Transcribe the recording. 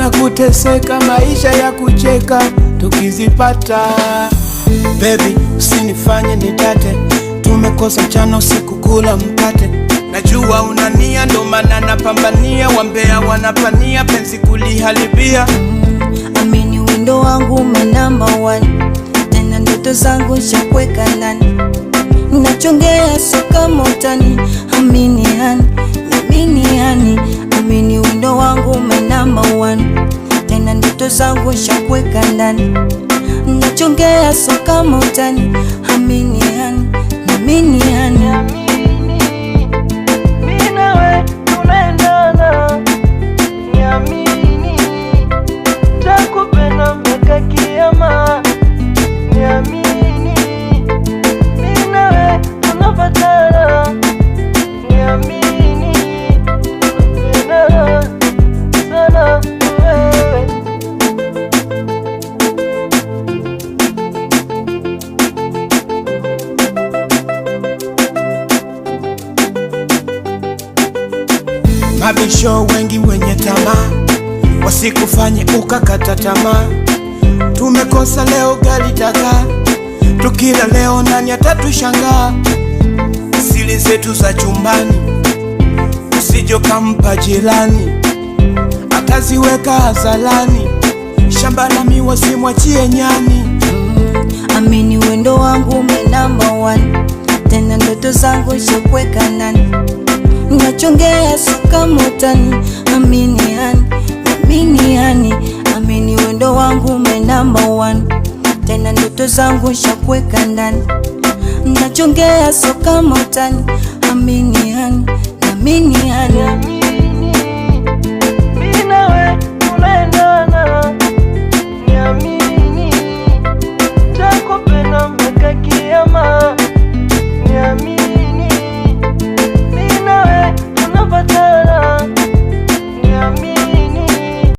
hakuna kuteseka, maisha ya kucheka tukizipata. Baby, usinifanye nitate, tumekosa mchana usiku kula mkate. Najua unania, ndo maana napambania, wambea wanapania penzi kuliharibia. Amini wendo wangu ume number one, tena ndoto zangu shakweka ndani. Nachongea so kama utani, amini hani, amini hani. Amini wendo wangu ume number one, tena ndoto zangu shakweka ndani. Nachongea so kama utani, amini hani, amini hani. Mabisho wengi wenye tamaa, wasikufanye ukakata tamaa. Tumekosa leo gari taka, tukila leo nani atatushangaa? Siri zetu za chumbani usijo kampa jirani, ataziweka hadharani. Shamba la miwa simwachie nyani. Amini wendo wangu ume number one, tena ndoto zangu shakweka ndani. Nachongea so kama utani, amini hani, amini hani. Amini wendo wangu ume number one, tena ndoto zangu shakweka ndani. Nachongea so kama utani, amini hani, amini hani.